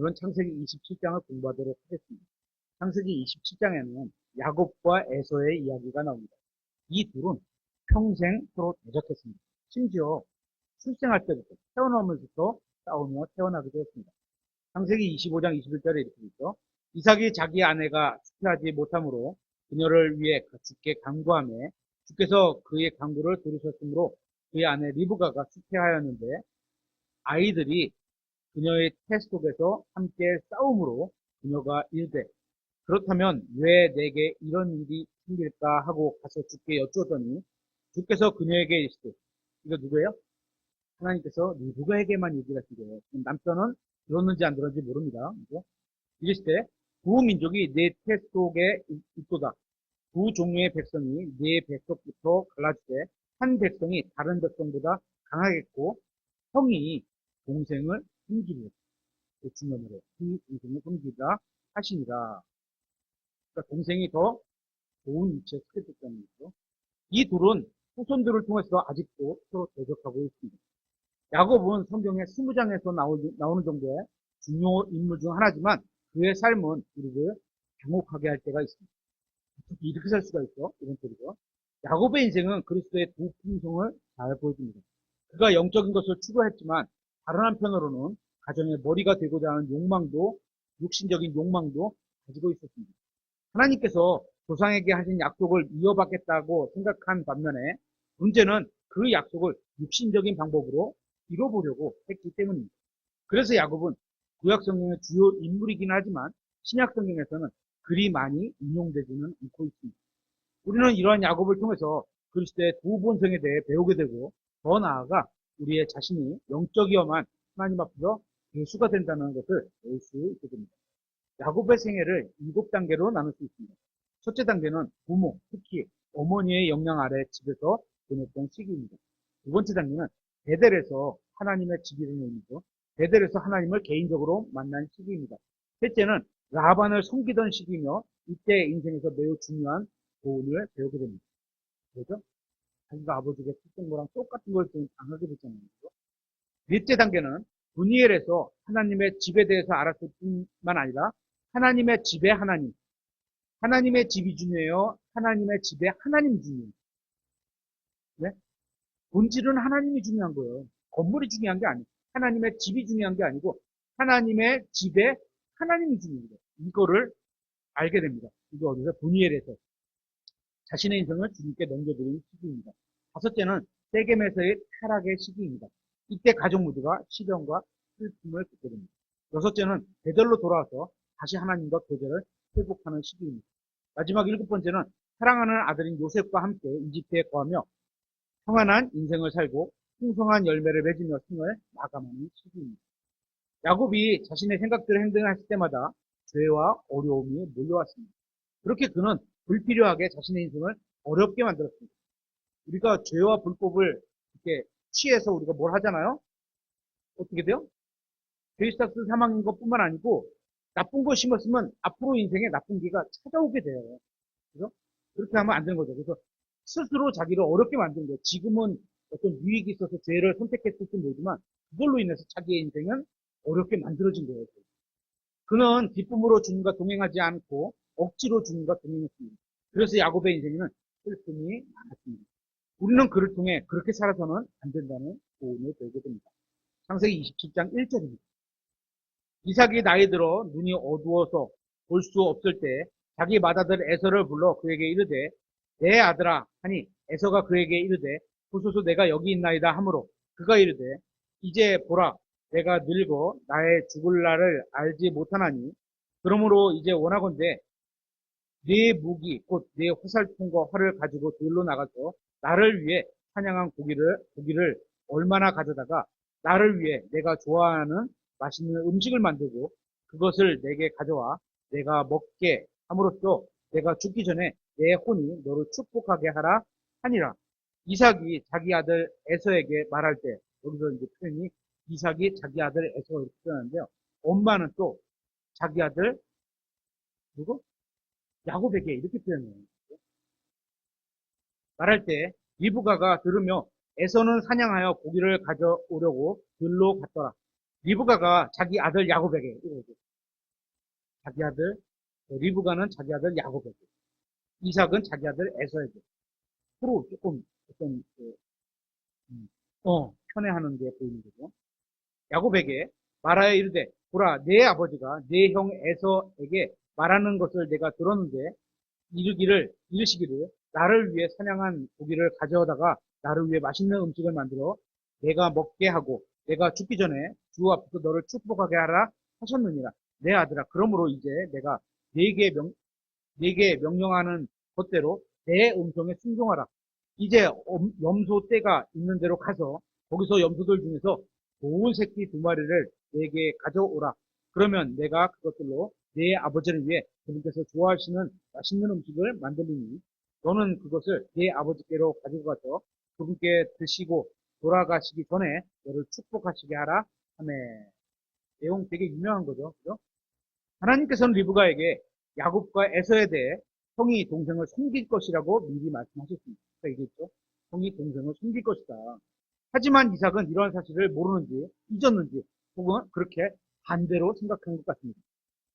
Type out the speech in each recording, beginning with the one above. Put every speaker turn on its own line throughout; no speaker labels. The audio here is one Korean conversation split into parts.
오늘은 창세기 27장을 공부하도록 하겠습니다. 창세기 27장에는 야곱과 에서의 이야기가 나옵니다. 이 둘은 평생 서로 대적했습니다. 심지어 출생할 때부터 태어나면서부터 싸우며 태어나기도 했습니다. 창세기 25장 21절에 이렇게 있죠. 이삭이 자기 아내가 숙회하지 못함으로 그녀를 위해 주께 간구하며 주께서 그의 간구를 들으셨으므로 그의 아내 리브가가 숙회하였는데 아이들이 그녀의 태 속에서 함께 싸움으로 그녀가 이르되 그렇다면 왜 내게 이런 일이 생길까 하고 가서 주께 여쭈었더니 주께서 그녀에게 이르시되 이거 누구예요? 하나님께서 리브가에게만 얘기를 하시고요. 남편은 들었는지 안 들었는지 모릅니다. 그죠? 이르시되 두 민족이 내 태 속에 있도다. 두 종류의 백성이 내 뱃속부터 갈라지되 한 백성이 다른 백성보다 강하겠고 형이 동생을 숨기리라. 중요하네요. 이 동생을 숨기라 하시니라. 그러니까 동생이 더 좋은 위치에 서게 됐다는 거죠. 이 둘은 후손들을 통해서 아직도 서로 대적하고 있습니다. 야곱은 성경의 20장에서 나오는 정도의 중요 인물 중 하나지만 그의 삶은 우리를 당혹하게 할 때가 있습니다. 어떻게 이렇게 살 수가 있어? 이런 소리죠. 야곱의 인생은 그리스도의 두 품성을 잘 보여줍니다. 그가 영적인 것을 추구했지만 다른 한편으로는 가정의 머리가 되고자 하는 욕망도 육신적인 욕망도 가지고 있었습니다. 하나님께서 조상에게 하신 약속을 이어받겠다고 생각한 반면에 문제는 그 약속을 육신적인 방법으로 이뤄보려고 했기 때문입니다. 그래서 야곱은 구약 성경의 주요 인물이긴 하지만 신약 성경에서는 그리 많이 인용되지는 않고 있습니다. 우리는 이러한 야곱을 통해서 그리스도의 두 본성에 대해 배우게 되고 더 나아가 우리의 자신이 영적이어만 하나님 앞에서 예수가 된다는 것을 배울 수 있게 됩니다. 야곱의 생애를 7단계로 나눌 수 있습니다. 첫째 단계는 부모, 특히 어머니의 영향 아래 집에서 보냈던 시기입니다. 두 번째 단계는 베델에서 하나님의 집이라는 의미죠. 베델에서 하나님을 개인적으로 만난 시기입니다. 셋째는 라반을 섬기던 시기이며 이때 인생에서 매우 중요한 교훈을 배우게 됩니다. 그렇죠? 자기가 아버지에게 했던 거랑 똑같은 걸 당하게 됐잖아요. 넷째 단계는 분이엘에서 하나님의 집에 대해서 알았을 뿐만 아니라 하나님의 집의 하나님, 하나님의 집이 중요해요. 하나님의 집의 하나님이 중요해요. 네? 본질은 하나님이 중요한 거예요. 건물이 중요한 게 아니에요. 하나님의 집이 중요한 게 아니고 하나님의 집에 하나님이 중요한 거예요. 이거를 알게 됩니다. 이거 어디서? 분이엘에서 자신의 인생을 주님께 넘겨드린 시기입니다. 다섯째는 세겜에서의 타락의 시기입니다. 이때 가족 모두가 시련과 슬픔을 겪게 됩니다. 여섯째는 베델로 돌아와서 다시 하나님과 교제를 회복하는 시기입니다. 마지막 일곱 번째는 사랑하는 아들인 요셉과 함께 이집트에 거하며 평안한 인생을 살고 풍성한 열매를 맺으며 생을 마감하는 시기입니다. 야곱이 자신의 생각대로 행동했을 때마다 죄와 어려움이 몰려왔습니다. 그렇게 그는 불필요하게 자신의 인생을 어렵게 만들었습니다. 우리가 죄와 불법을 이렇게 취해서 우리가 뭘 하잖아요? 어떻게 돼요? 죄시작스 사망인 것뿐만 아니고 나쁜 거 심었으면 앞으로 인생에 나쁜 기가 찾아오게 돼요. 그죠? 그렇게 하면 안 되는 거죠. 그래서 스스로 자기를 어렵게 만든 거예요. 지금은 어떤 유익이 있어서 죄를 선택했을지 모르지만 그걸로 인해서 자기의 인생은 어렵게 만들어진 거예요. 그는 기쁨으로 주님과 동행하지 않고 억지로 주님과 동행했습니다. 그래서 야곱의 인생에는 슬픔이 많았습니다. 우리는 그를 통해 그렇게 살아서는 안 된다는 교훈을 배우게 됩니다. 창세기 27장 1절입니다. 이삭이 나이 들어 눈이 어두워서 볼 수 없을 때 자기 맏아들 에서를 불러 그에게 이르되 내 아들아 하니 에서가 그에게 이르되 보소서 내가 여기 있나이다 하므로 그가 이르되 이제 보라 내가 늙어 나의 죽을 날을 알지 못하나니 그러므로 이제 원하건대 네 무기 곧 네 화살통과 활을 가지고 들로 나가서 나를 위해 사냥한 고기를 얼마나 가져다가 나를 위해 내가 좋아하는 맛있는 음식을 만들고 그것을 내게 가져와 내가 먹게 함으로써 내가 죽기 전에 내 혼이 너를 축복하게 하라 하니라. 이삭이 자기 아들 에서에게 말할 때 여기서 이제 표현이 이삭이 자기 아들 에서가 이렇게 표현하는데요. 엄마는 또 자기 아들 누구? 야곱에게 이렇게 표현해요. 말할 때 리브가가 들으며 에서는 사냥하여 고기를 가져오려고 들로 갔더라. 리브가가 자기 아들 야곱에게 이러죠. 자기 아들 리브가는 자기 아들 야곱에게, 이삭은 자기 아들 에서에게 서로 조금 어떤 음, 편애하는 게 보이는 거죠. 야곱에게 말하여 이르되 보라 내 아버지가 내 형 에서에게 말하는 것을 내가 들었는데 이르시기를 나를 위해 사냥한 고기를 가져다가 나를 위해 맛있는 음식을 만들어 내가 먹게 하고 내가 죽기 전에 주 앞에서 너를 축복하게 하라 하셨느니라. 내 아들아 그러므로 이제 내가 네게 명령하는 것대로 내 음성에 순종하라. 이제 염소 떼가 있는 대로 가서 거기서 염소들 중에서 좋은 새끼 2마리를 내게 가져오라. 그러면 내가 그것들로 내 아버지를 위해 그분께서 좋아하시는 맛있는 음식을 만들리니 너는 그것을 내 아버지께로 가지고 가서 그분께 드시고 돌아가시기 전에 너를 축복하시게 하라 하며. 내용 되게 유명한 거죠. 그죠? 하나님께서는 리브가에게 야곱과 에서에 대해 형이 동생을 숨길 것이라고 미리 말씀하셨습니다. 얘기했죠. 형이 동생을 숨길 것이다. 하지만 이삭은 이러한 사실을 모르는지 잊었는지 혹은 그렇게 반대로 생각한 것 같습니다.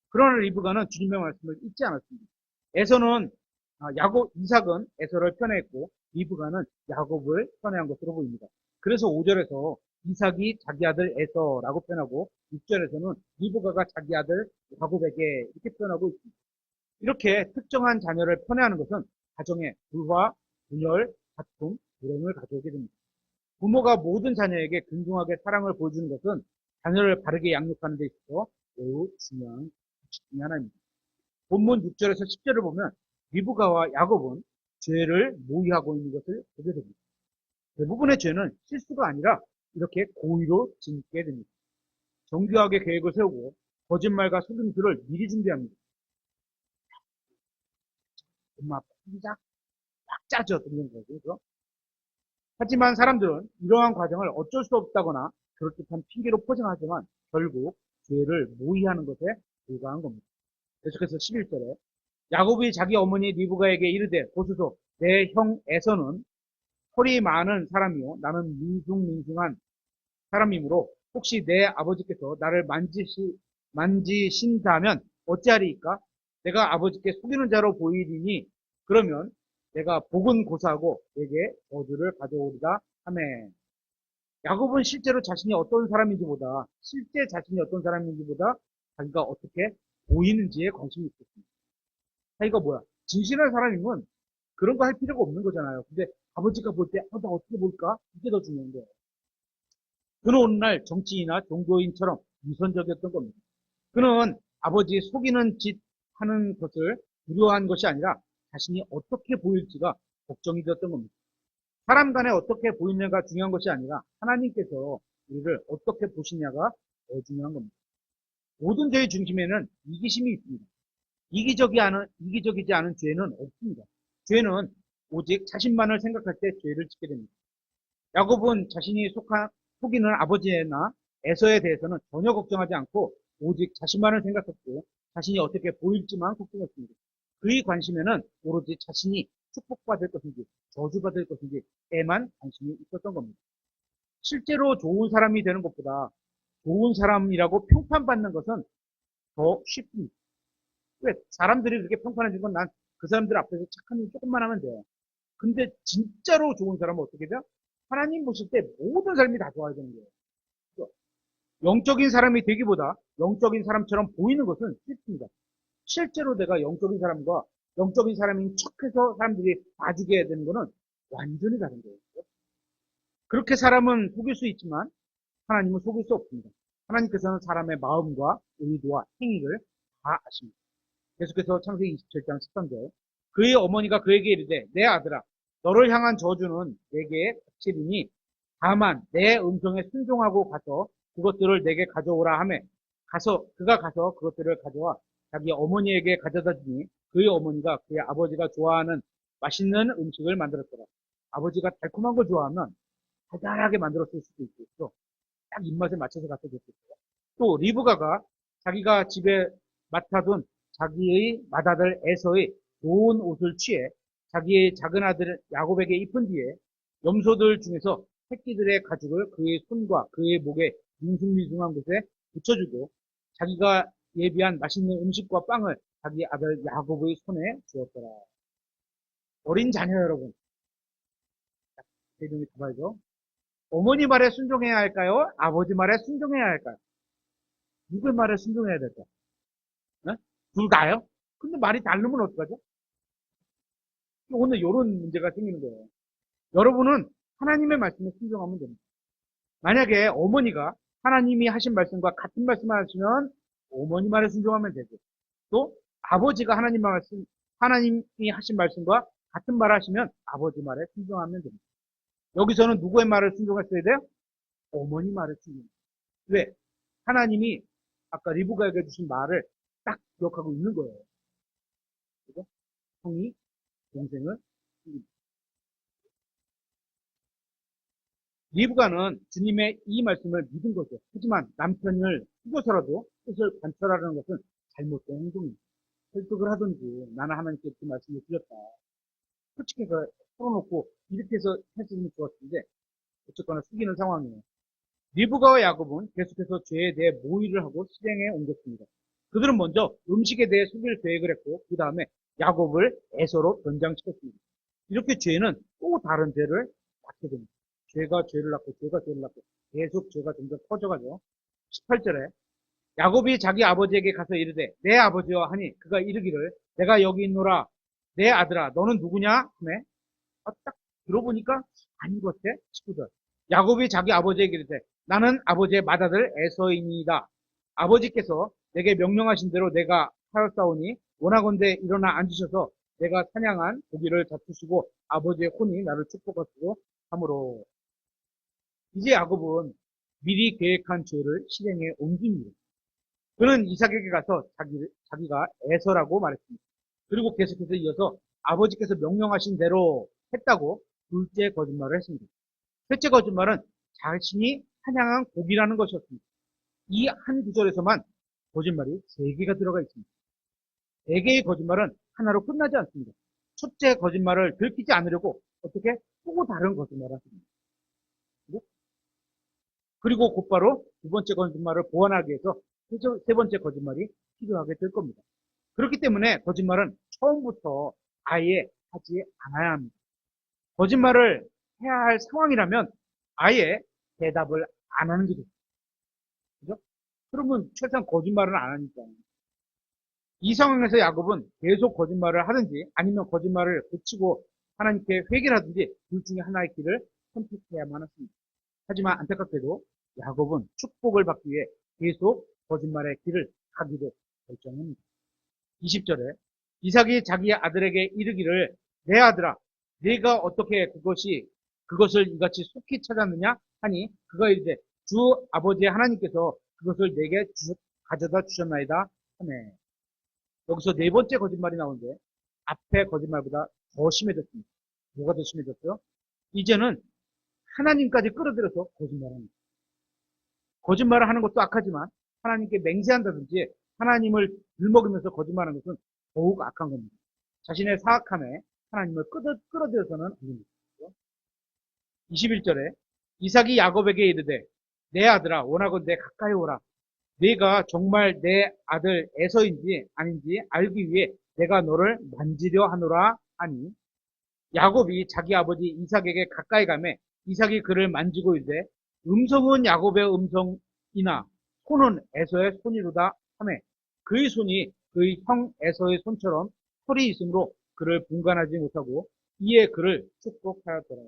그러나 리브가는 주님의 말씀을 잊지 않았습니다. 에서는 이삭은 에서를 편애했고 리브가는 야곱을 편애한 것으로 보입니다. 그래서 5절에서 이삭이 자기 아들 에서라고 표현하고 6절에서는 리브가가 자기 아들 야곱에게 이렇게 표현하고 있습니다. 이렇게 특정한 자녀를 편애하는 것은 가정에 불화, 분열, 다툼, 불행을 가져오게 됩니다. 부모가 모든 자녀에게 근중하게 사랑을 보여주는 것은 자녀를 바르게 양육하는 데 있어서 매우 중요한 규칙 중의 하나입니다. 본문 6절에서 10절을 보면 리브가와 야곱은 죄를 모의하고 있는 것을 보게 됩니다. 대부분의 죄는 실수가 아니라 이렇게 고의로 짓게 됩니다. 정교하게 계획을 세우고 거짓말과 속임수를 미리 준비합니다. 엄마 아빠 딱 짜죠. 그런 거죠. 하지만 사람들은 이러한 과정을 어쩔 수 없다거나 그럴듯한 핑계로 포장하지만 결국 죄를 모의하는 것에 불과한 겁니다. 계속해서 11절에 야곱이 자기 어머니 리브가에게 이르되 보소서 내 형 에서는 털이 많은 사람이요 나는 민숭민숭한 사람이므로 혹시 내 아버지께서 나를 만지신다면 어찌하리이까? 내가 아버지께 속이는 자로 보이리니 그러면 내가 복은 고사하고 내게 저주를 가져오리다 하매. 야곱은 실제로 자신이 어떤 사람인지보다 실제 자신이 어떤 사람인지보다 자기가 어떻게 보이는지에 관심이 있었습니다. 자기가 뭐야? 진실한 사람이면 그런 거 할 필요가 없는 거잖아요. 근데 아버지가 볼 때, 나 어떻게 볼까? 이게 더 중요한 거예요. 그는 오늘날 정치인이나 종교인처럼 위선적이었던 겁니다. 그는 아버지 속이는 짓 하는 것을 두려워한 것이 아니라 자신이 어떻게 보일지가 걱정이 되었던 겁니다. 사람 간에 어떻게 보이냐가 중요한 것이 아니라 하나님께서 우리를 어떻게 보시냐가 더 중요한 겁니다. 모든 죄의 중심에는 이기심이 있습니다. 이기적이지 않은 죄는 없습니다. 죄는 오직 자신만을 생각할 때 죄를 짓게 됩니다. 야곱은 자신이 속이는 아버지나 에서에 대해서는 전혀 걱정하지 않고 오직 자신만을 생각했고 자신이 어떻게 보일지만 걱정했습니다. 그의 관심에는 오로지 자신이 축복받을 것인지 저주받을 것인지에만 관심이 있었던 겁니다. 실제로 좋은 사람이 되는 것보다 좋은 사람이라고 평판받는 것은 더 쉽습니다. 왜? 사람들이 그렇게 평판해 준 건 난 그 사람들 앞에서 착한 일 조금만 하면 돼요. 근데 진짜로 좋은 사람은 어떻게 돼요? 하나님 보실 때 모든 사람이 다 좋아야 되는 거예요. 영적인 사람이 되기보다 영적인 사람처럼 보이는 것은 쉽습니다. 실제로 내가 영적인 사람과 영적인 사람인 척해서 사람들이 봐주게 되는 것은 완전히 다른 거예요. 그렇게 사람은 속일 수 있지만 하나님은 속일 수 없습니다. 하나님께서는 사람의 마음과 의도와 행위를 다 아십니다. 계속해서 창세기 27장 13절 그의 어머니가 그에게 이르되 내 아들아 너를 향한 저주는 내게 닥치리니 다만 내 음성에 순종하고 가서 그것들을 내게 가져오라 하매 그가 가서 그것들을 가져와 자기 어머니에게 가져다 주니 그의 어머니가 그의 아버지가 좋아하는 맛있는 음식을 만들었더라. 아버지가 달콤한 걸 좋아하면 달달하게 만들었을 수도 있겠죠. 딱 입맛에 맞춰서 갖다 줬겠죠. 또 리브가가 자기가 집에 맡아둔 자기의 맏아들 에서의 좋은 옷을 취해 자기의 작은 아들 야곱에게 입힌 뒤에 염소들 중에서 새끼들의 가죽을 그의 손과 그의 목에 밍숭밍숭한 곳에 붙여주고 자기가 예비한 맛있는 음식과 빵을 자기 아들 야곱의 손에 주었더라. 어린 자녀 여러분, 대중이 가봐야죠. 어머니 말에 순종해야 할까요? 아버지 말에 순종해야 할까요? 누구의 말에 순종해야 될까요? 네? 둘 다요? 근데 말이 다르면 어떡하죠? 오늘 이런 문제가 생기는 거예요. 여러분은 하나님의 말씀에 순종하면 됩니다. 만약에 어머니가 하나님이 하신 말씀과 같은 말씀을 하시면 어머니 말에 순종하면 되고, 또 아버지가 하나님이 하신 말씀과 같은 말을 하시면 아버지 말에 순종하면 됩니다. 여기서는 누구의 말을 순종했어야 돼요? 어머니 말에 순종. 왜? 하나님이 아까 리브가에게 주신 말을 딱 기억하고 있는 거예요. 그죠? 형이 동생을 죽입니다. 리브가는 주님의 이 말씀을 믿은 거죠. 하지만 남편을 죽어서라도 뜻을 관철하려는 것은 잘못된 행동입니다. 설득을 하든지 나는 하나님께 그 말씀을 드렸다. 솔직히 해서 풀어놓고 이렇게 해서 했으면 좋았는데 어쨌거나 숙이는 상황이에요. 리브가와 야곱은 계속해서 죄에 대해 모의를 하고 실행에 옮겼습니다. 그들은 먼저 음식에 대해 속일 계획을 했고 그 다음에 야곱을 에서로 변장시켰습니다. 이렇게 죄는 또 다른 죄를 낳게 됩니다. 죄가 죄를 낳고 죄가 죄를 낳고 계속 죄가 점점 커져가죠. 18절에 야곱이 자기 아버지에게 가서 이르되 내 아버지여 하니 그가 이르기를 내가 여기 있노라 내 아들아 너는 누구냐 하매 딱 들어보니까 아닌 것 같아. 19절 야곱이 자기 아버지에게 이르되 나는 아버지의 맏아들 에서이니이다. 아버지께서 내게 명령하신 대로 내가 하였사오니 원하건대 일어나 앉으셔서 내가 사냥한 고기를 잡수시고 아버지의 혼이 나를 축복하시고 하므로 이제 야곱은 미리 계획한 죄를 실행에 옮깁니다. 그는 이삭에게 가서 자기가 에서라고 말했습니다. 그리고 계속해서 이어서 아버지께서 명령하신 대로 했다고 둘째 거짓말을 했습니다. 셋째 거짓말은 자신이 사냥한 고기라는 것이었습니다. 이 한 구절에서만 거짓말이 세 개가 들어가 있습니다. 네 개의 거짓말은 하나로 끝나지 않습니다. 첫째 거짓말을 들키지 않으려고 어떻게 또 다른 거짓말을 하십니다. 그리고 곧바로 두 번째 거짓말을 보완하기 위해서 세 번째 거짓말이 필요하게 될 겁니다. 그렇기 때문에 거짓말은 처음부터 아예 하지 않아야 합니다. 거짓말을 해야 할 상황이라면 아예 대답을 안 하는 게 좋습니다. 그죠? 그러면 최소한 거짓말은 안 하니까. 이 상황에서 야곱은 계속 거짓말을 하든지 아니면 거짓말을 고치고 하나님께 회개를 하든지 둘 중에 하나의 길을 선택해야만 했습니다. 하지만 안타깝게도 야곱은 축복을 받기 위해 계속 거짓말의 길을 가기로 결정합니다. 20절에 이삭이 자기 아들에게 이르기를 내 아들아 네가 어떻게 그것을 이같이 속히 찾았느냐 하니 그가 이르되 주 아버지의 하나님께서 그것을 내게 가져다 주셨나이다 하네. 여기서 네 번째 거짓말이 나오는데 앞에 거짓말보다 더 심해졌습니다. 뭐가 더 심해졌어요? 이제는 하나님까지 끌어들여서 거짓말합니다. 거짓말을 하는 것도 악하지만 하나님께 맹세한다든지 하나님을 들먹이면서 거짓말하는 것은 더욱 악한 겁니다. 자신의 사악함에 하나님을 끌어들여서는 안 됩니다. 21절에 이삭이 야곱에게 이르되 내 아들아 원하건대 가까이 오라. 네가 정말 내 아들 에서인지 아닌지 알기 위해 내가 너를 만지려 하노라 하니 야곱이 자기 아버지 이삭에게 가까이 가매 이삭이 그를 만지고 이르되 음성은 야곱의 음성이나 손은 에서의 손이로다 하매 그의 손이 그의 형 에서의 손처럼 털이 있으므로 그를 분간하지 못하고 이에 그를 축복하였더라.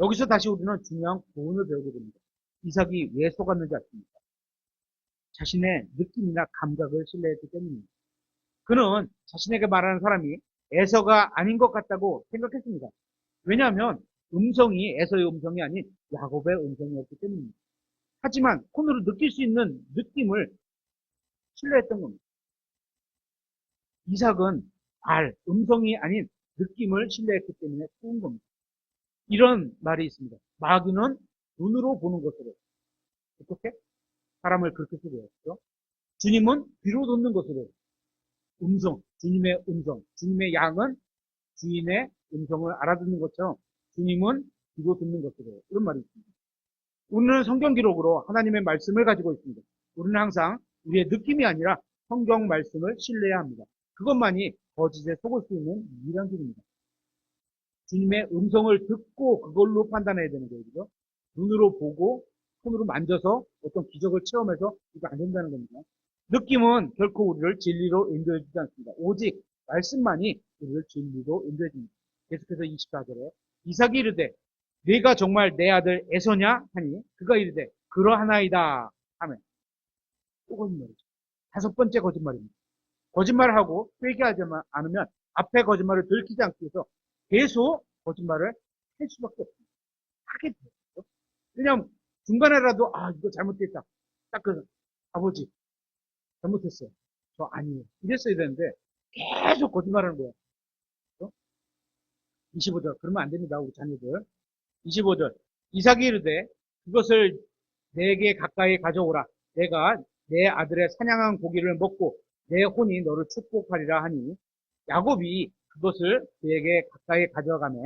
여기서 다시 우리는 중요한 교훈을 배우게 됩니다. 이삭이 왜 속았는지 아십니까? 자신의 느낌이나 감각을 신뢰했기 때문입니다. 그는 자신에게 말하는 사람이 에서가 아닌 것 같다고 생각했습니다. 왜냐하면 음성이 에서의 음성이 아닌 야곱의 음성이었기 때문입니다. 하지만 손으로 느낄 수 있는 느낌을 신뢰했던 겁니다. 이삭은 음성이 아닌 느낌을 신뢰했기 때문에 속은 겁니다. 이런 말이 있습니다. 마귀는 눈으로 보는 것으로 어떻게? 사람을 그렇게 소개했죠. 주님은 귀로 듣는 것으로 주님의 음성, 주님의 양은 주인의 음성을 알아듣는 것처럼 주님은 귀로 듣는 것으로 이런 말이 있습니다. 우리는 성경 기록으로 하나님의 말씀을 가지고 있습니다. 우리는 항상 우리의 느낌이 아니라 성경 말씀을 신뢰해야 합니다. 그것만이 거짓에 속을 수 있는 유일한 길입니다. 주님의 음성을 듣고 그걸로 판단해야 되는 거예요. 그죠? 눈으로 보고 손으로 만져서 어떤 기적을 체험해서 이거 안 된다는 겁니다. 느낌은 결코 우리를 진리로 인도해 주지 않습니다. 오직 말씀만이 우리를 진리로 인도해 줍니다. 계속해서 24절에 이삭이 이르되 네가 정말 내 아들 에서냐 하니 그가 이르되 그러하나이다 하면 또 거짓말이죠. 다섯 번째 거짓말입니다. 거짓말을 하고 회개하지 않으면 앞에 거짓말을 들키지 않기 위해서 계속 거짓말을 할 수밖에 없습니다. 하게 돼요. 왜냐하면 중간에라도 이거 잘못됐다. 딱 그 아버지 잘못했어요. 저 아니에요. 이랬어야 되는데 계속 거짓말하는 거예요. 25절 그러면 안 됩니다. 우리 자녀들. 25절 이삭이 이르되 그것을 내게 가까이 가져오라. 내가 내 아들의 사냥한 고기를 먹고 내 혼이 너를 축복하리라 하니 야곱이 그것을 그에게 가까이 가져가매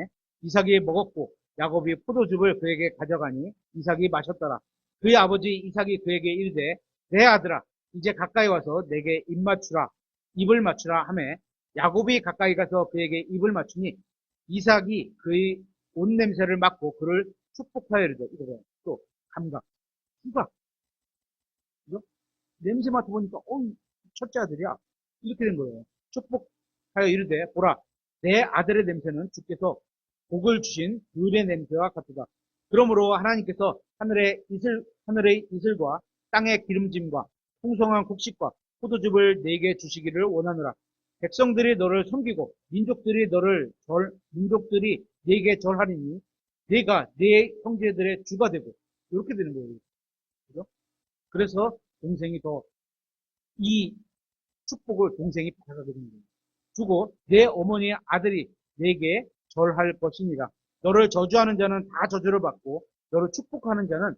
이삭이 먹었고 야곱이 포도즙을 그에게 가져가니 이삭이 마셨더라. 그의 아버지 이삭이 그에게 이르되 내 아들아 이제 가까이 와서 내게 입을 맞추라 하매 야곱이 가까이 가서 그에게 입을 맞추니 이삭이 그의 옷 냄새를 맡고 그를 축복하여 이르되 이거예요. 또 감각, 후각, 그죠? 냄새 맡아보니까 첫째 아들이야. 이렇게 된 거예요. 축복하여 이르되 보라 내 아들의 냄새는 주께서 복을 주신 들의 냄새와 같도다. 그러므로 하나님께서 하늘의 이슬과 땅의 기름짐과 풍성한 곡식과 포도즙을 내게 주시기를 원하노라. 백성들이 너를 섬기고 민족들이 네게 절하리니 네가 네 형제들의 주가 되고 이렇게 되는 거예요. 그죠? 그래서 동생이 이 축복을 동생이 받아가게 되는 거예요. 주고 내 어머니의 아들이 내게 절할 것이니라. 너를 저주하는 자는 다 저주를 받고 너를 축복하는 자는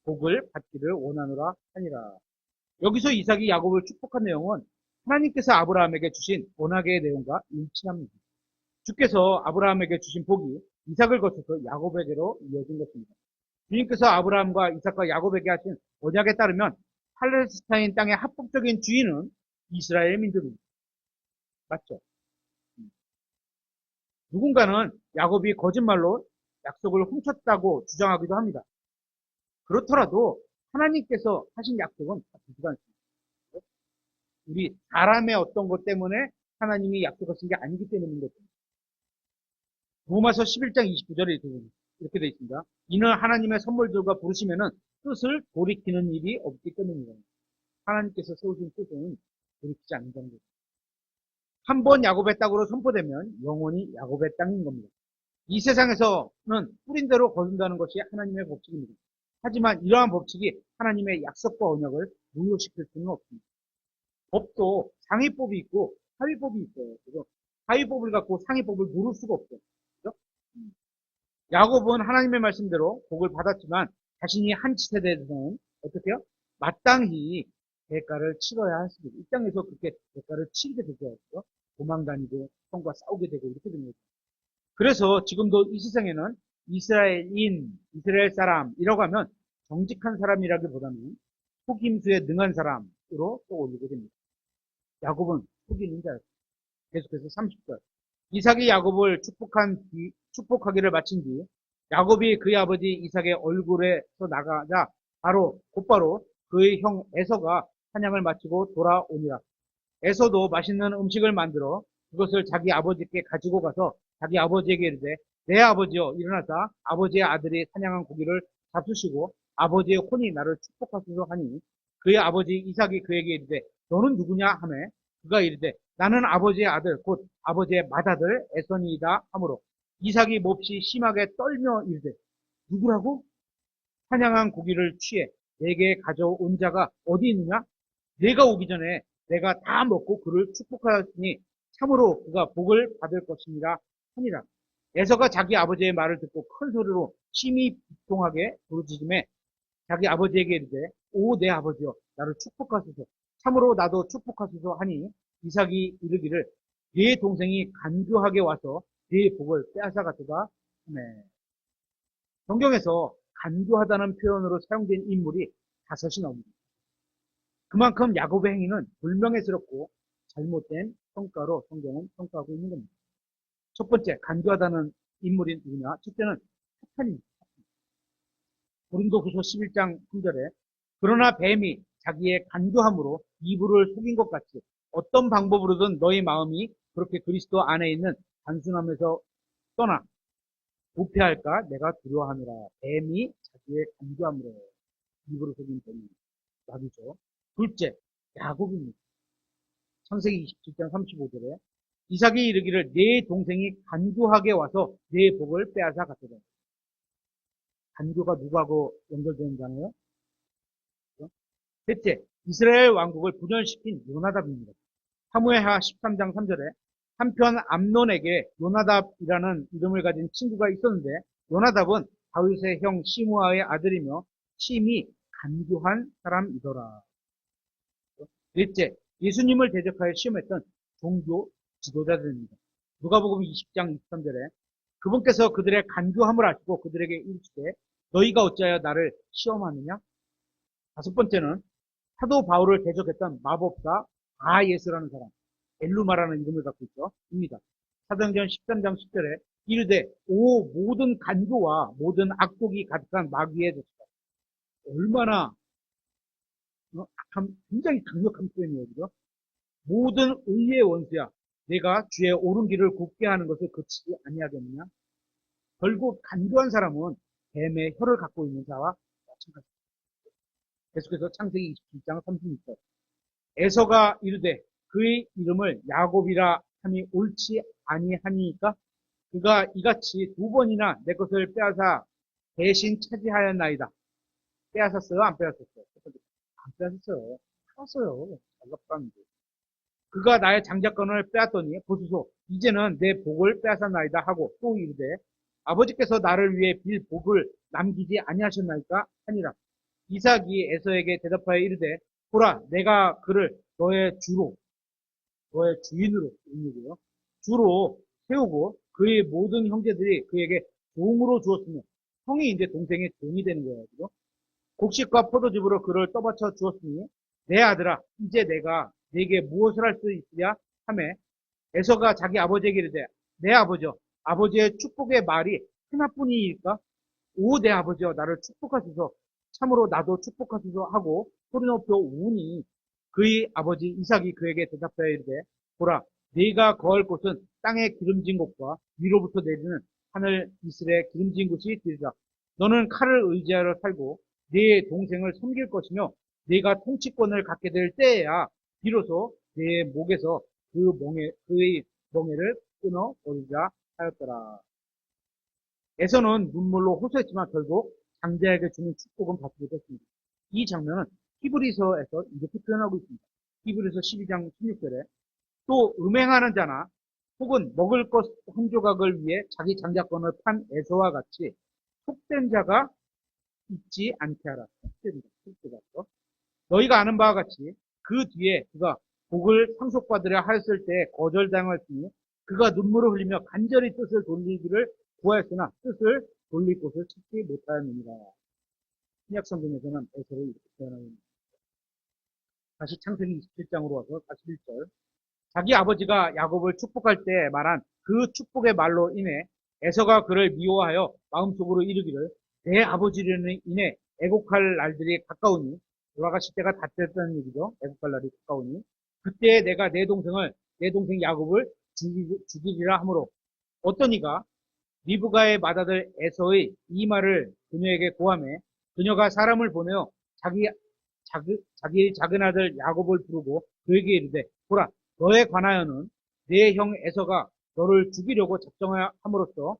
복을 받기를 원하노라 하니라. 여기서 이삭이 야곱을 축복한 내용은 하나님께서 아브라함에게 주신 언약의 내용과 일치합니다. 주께서 아브라함에게 주신 복이 이삭을 거쳐서 야곱에게로 이어진 것입니다. 주님께서 아브라함과 이삭과 야곱에게 하신 언약에 따르면 팔레스타인 땅의 합법적인 주인은 이스라엘 민족입니다. 맞죠? 누군가는 야곱이 거짓말로 약속을 훔쳤다고 주장하기도 합니다. 그렇더라도 하나님께서 하신 약속은 바뀌지가 않습니다. 우리 사람의 어떤 것 때문에 하나님이 약속하신 게 아니기 때문인 거죠. 로마서 11장 29절에 이렇게 되어 있습니다. 이는 하나님의 선물들과 부르시면은 뜻을 돌이키는 일이 없기 때문입니다. 하나님께서 세우신 뜻은 돌이키지 않는다는 거죠. 한 번 야곱의 땅으로 선포되면 영원히 야곱의 땅인 겁니다. 이 세상에서는 뿌린 대로 거둔다는 것이 하나님의 법칙입니다. 하지만 이러한 법칙이 하나님의 약속과 언약을 무효시킬 수는 없습니다. 법도 상위법이 있고 하위법이 있어요. 그래서 하위법을 갖고 상위법을 물을 수가 없어요. 그렇죠? 야곱은 하나님의 말씀대로 복을 받았지만 자신이 한 짓에 대해서는 어떻게 해요? 마땅히 대가를 치러야 했습니다. 이 땅에서 그렇게 대가를 치르게 되죠. 도망다니고 형과 싸우게 되고 이렇게 됩니다. 그래서 지금도 이 세상에는 이스라엘 사람이라고 하면 정직한 사람이라기보다는 속임수에 능한 사람으로 떠올리게 됩니다. 야곱은 속이는 자였어요. 계속해서 30절. 이삭이 야곱을 축복하기를 마친 뒤 야곱이 그의 아버지 이삭의 얼굴에서 나가자 곧바로 그의 형 에서가 사냥을 마치고 돌아오니라. 에서도 맛있는 음식을 만들어 그것을 자기 아버지께 가지고 가서 자기 아버지에게 이르되 내 아버지여 일어나사 아버지의 아들이 사냥한 고기를 잡수시고 아버지의 혼이 나를 축복하소서 하니 그의 아버지 이삭이 그에게 이르되 너는 누구냐 하매 그가 이르되 나는 아버지의 아들 곧 아버지의 맏아들 에서니이다 하므로 이삭이 몹시 심하게 떨며 이르되 누구라고? 사냥한 고기를 취해 내게 가져온 자가 어디 있느냐? 내가 오기 전에 내가 다 먹고 그를 축복하였으니 참으로 그가 복을 받을 것이니라 하니라. 에서가 자기 아버지의 말을 듣고 큰 소리로 심히 비통하게 부르짖음에 자기 아버지에게 이르되 오 내 아버지여 나를 축복하소서 참으로 나도 축복하소서 하니 이삭이 이르기를 네 동생이 간교하게 와서 네 복을 빼앗아 갔도다 하네. 성경에서 간교하다는 표현으로 사용된 인물이 5이 나옵니다. 그만큼 야곱의 행위는 불명예스럽고 잘못된 평가로 성경은 평가하고 있는 겁니다. 첫 번째, 간교하다는 인물이 누구냐? 첫째는 사탄입니다. 고린도후서 11장 3절에 그러나 뱀이 자기의 간교함으로 이브를 속인 것 같이 어떤 방법으로든 너희 마음이 그렇게 그리스도 안에 있는 단순함에서 떠나 부패할까 내가 두려워하노라. 뱀이 자기의 간교함으로 이브를 속인 뱀이 야곱이죠. 둘째, 야곱입니다. 창세기 27장 35절에 이삭이 이르기를 네 동생이 간교하게 와서 네 복을 빼앗아 갔더라. 간교가 누구하고 연결되는잖아요. 셋째, 이스라엘 왕국을 분열시킨 요나답입니다. 사무엘하 13장 3절에 한편 암논에게 요나답이라는 이름을 가진 친구가 있었는데 요나답은 다윗의 형 시므아의 아들이며 심히 간교한 사람이더라. 넷째, 예수님을 대적하여 시험했던 종교 지도자들입니다. 누가복음 20장 23절에 그분께서 그들의 간교함을 아시고 그들에게 이르시되 너희가 어찌하여 나를 시험하느냐? 다섯 번째는 사도 바울을 대적했던 마법사 바예스라는 사람, 엘루마라는 이름을 갖고 있죠. 입니다. 사도행전 13장 10절에 이르되 오 모든 간교와 모든 악독이 가득한 마귀의 자식아. 얼마나 굉장히 강력한 표현이에요. 그죠? 모든 의의 원수야. 내가 주의 옳은 길을 굽게 하는 것을 그치지 아니하겠느냐? 결국 간교한 사람은 뱀의 혀를 갖고 있는 자와 마찬가지입니다. 계속해서 창세기 27장 36절 에서가 이르되 그의 이름을 야곱이라 함이 옳지 아니하니까 그가 이같이 2번이나 내 것을 빼앗아 대신 차지하였나이다. 빼앗았어요? 안 빼앗았어요? 안 빼앗았어요. 팔았어요. 잘났다는데. 그가 나의 장자권을 빼앗더니 보소서 이제는 내 복을 빼앗았나이다 하고 또 이르되 아버지께서 나를 위해 빌 복을 남기지 아니하셨나이까 하니라. 이삭이 에서에게 대답하여 이르되 보라 내가 그를 너의 주로 너의 주인으로 주로 세우고 그의 모든 형제들이 그에게 종으로 주었으며 형이 이제 동생의 종이 되는 거예요. 그죠? 곡식과 포도즙으로 그를 떠받쳐 주었으니 내 아들아 이제 내가 네게 무엇을 할 수 있으랴 하매 에서가 자기 아버지에게 이르되 내 아버지여 아버지의 축복의 말이 하나뿐이일까? 오 내 아버지여 나를 축복하소서 참으로 나도 축복하소서 하고 소리 높여 우니 그의 아버지 이삭이 그에게 대답하여 이르되 보라 네가 거할 곳은 땅에 기름진 곳과 위로부터 내리는 하늘 이슬에 기름진 곳이 되리라. 너는 칼을 의지하여 살고 네 동생을 섬길 것이며 네가 통치권을 갖게 될 때에야 비로소 네 목에서 그의 멍에를 끊어 버리자 하였더라. 에서는 눈물로 호소했지만 결국 장자에게 주는 축복은 받게 됐습니다. 이 장면은 히브리서에서 이렇게 표현하고 있습니다. 히브리서 12장 16절에 또 음행하는 자나 혹은 먹을 것 한 조각을 위해 자기 장자권을 판 에서와 같이 속된 자가 있지 않게 하라. 속된 자. 너희가 아는 바와 같이 그 뒤에 그가 복을 상속받으려 하였을 때 거절당했으니 그가 눈물을 흘리며 간절히 뜻을 돌리기를 구하였으나 뜻을 돌릴 곳을 찾지 못하였느니라. 신약 성경에서는 에서를 이렇게 표현하고 있습니다. 다시 창세기 27장으로 와서 41절 자기 아버지가 야곱을 축복할 때 말한 그 축복의 말로 인해 에서가 그를 미워하여 마음속으로 이르기를 내 아버지로 인해 애곡할 날들이 가까우니 돌아가실 때가 다 됐다는 얘기죠. 애국할 날이 가까우니 그때 내가 내 동생 야곱을 죽이리라 하므로 어떤 이가 리브가의 맏아들 에서의 이 말을 그녀에게 고하매 그녀가 사람을 보내어 자기 작은 아들 야곱을 부르고 그에게 이르되 보라 너에 관하여는 내 형 에서가 너를 죽이려고 작정함으로써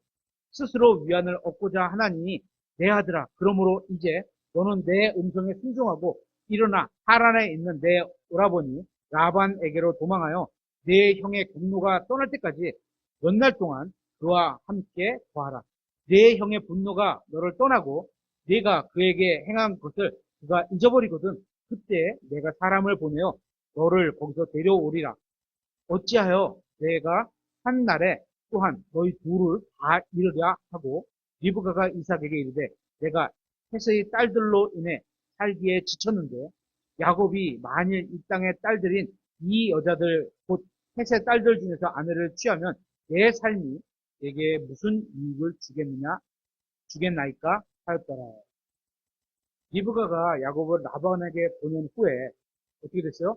스스로 위안을 얻고자 하나니 내 아들아 그러므로 이제 너는 내 음성에 순종하고 일어나 하란에 있는 내 오라버니 라반에게로 도망하여 내 형의 분노가 떠날 때까지 몇 날 동안 그와 함께 거하라. 내 형의 분노가 너를 떠나고 네가 그에게 행한 것을 그가 잊어버리거든 그때 내가 사람을 보내어 너를 거기서 데려오리라. 어찌하여 내가 한 날에 또한 너희 둘을 다 잃으랴 하고 리브가가 이삭에게 이르되 내가 햇의 딸들로 인해 살기에 지쳤는데 야곱이 만일 이 땅의 딸들인 이 여자들 곧 햇의 딸들 중에서 아내를 취하면 내 삶이 내게 무슨 이익을 주겠나이까 하였더라. 리브가가 야곱을 라반에게 보낸 후에 어떻게 됐어요?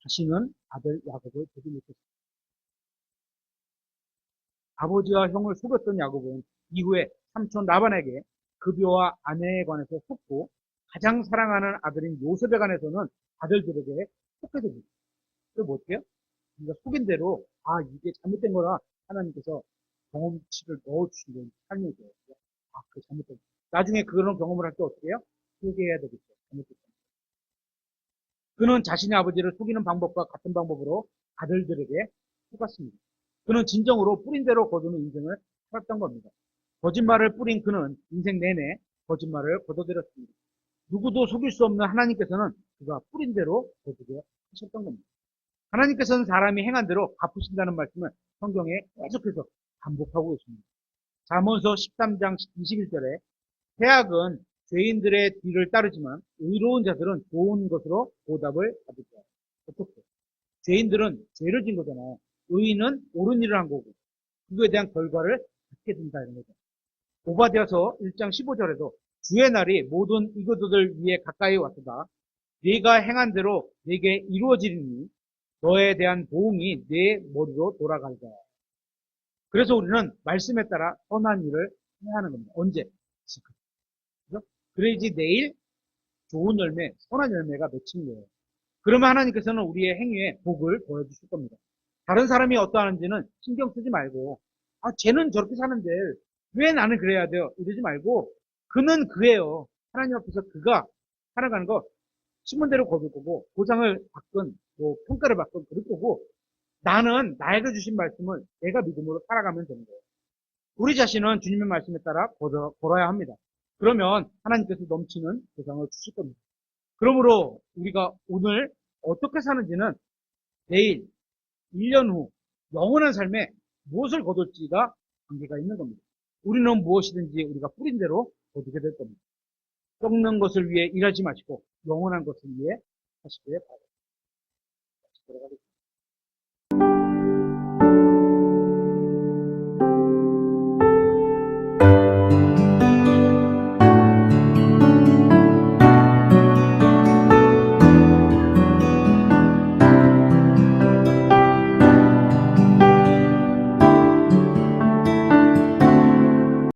다시는 아들 야곱을 보지 못했어요. 아버지와 형을 속였던 야곱은 이후에 삼촌 라반에게 급여와 아내에 관해서 속고 가장 사랑하는 아들인 요셉에 관해서는 아들들에게 속게 됩니다. 그래서 뭐 어떻게 해요? 우리가 속인 대로 이게 잘못된 거라 하나님께서 경험치를 넣어주신 건 삶이죠. 그 잘못된 거. 나중에 그런 경험을 할 때 어떻게 해요? 회개해야 되겠죠. 잘못된 거. 그는 자신의 아버지를 속이는 방법과 같은 방법으로 아들들에게 속았습니다. 그는 진정으로 뿌린 대로 거두는 인생을 살았던 겁니다. 거짓말을 뿌린 그는 인생 내내 거짓말을 거둬들였습니다. 누구도 속일 수 없는 하나님께서는 그가 뿌린 대로 거두게 하셨던 겁니다. 하나님께서는 사람이 행한 대로 갚으신다는 말씀을 성경에 계속해서 반복하고 있습니다. 잠언서 13장 21절에 죄악은 죄인들의 뒤를 따르지만 의로운 자들은 좋은 것으로 보답을 받을 거야. 어떻게? 죄인들은 죄를 진 거잖아요. 의인은 옳은 일을 한 거고 그거에 대한 결과를 받게 된다 이런 거죠. 오바댜서 1장 15절에도 주의 날이 모든 이교도들 위에 가까이 왔도다. 네가 행한 대로 네게 이루어지리니 너에 대한 보응이 네 머리로 돌아갈다. 그래서 우리는 말씀에 따라 선한 일을 해야 하는 겁니다. 언제? 지금. 그죠? 그래야지 내일 좋은 열매, 선한 열매가 맺힌 거예요. 그러면 하나님께서는 우리의 행위에 복을 보여주실 겁니다. 다른 사람이 어떠하는지는 신경 쓰지 말고, 쟤는 저렇게 사는데 왜 나는 그래야 돼요? 이러지 말고, 그는 그예요. 하나님 앞에서 그가 살아가는 거 신문대로 거둘 거고, 보상을 받건, 뭐 평가를 받건 그럴 거고, 나는 나에게 주신 말씀을 내가 믿음으로 살아가면 되는 거예요. 우리 자신은 주님의 말씀에 따라 걸어야 합니다. 그러면 하나님께서 넘치는 보상을 주실 겁니다. 그러므로 우리가 오늘 어떻게 사는지는 내일, 1년 후, 영원한 삶에 무엇을 거둘지가 관계가 있는 겁니다. 우리는 무엇이든지 우리가 뿌린 대로 거두게 될 겁니다. 썩는 것을 위해 일하지 마시고 영원한 것을 위해 하시기에 바랍니다.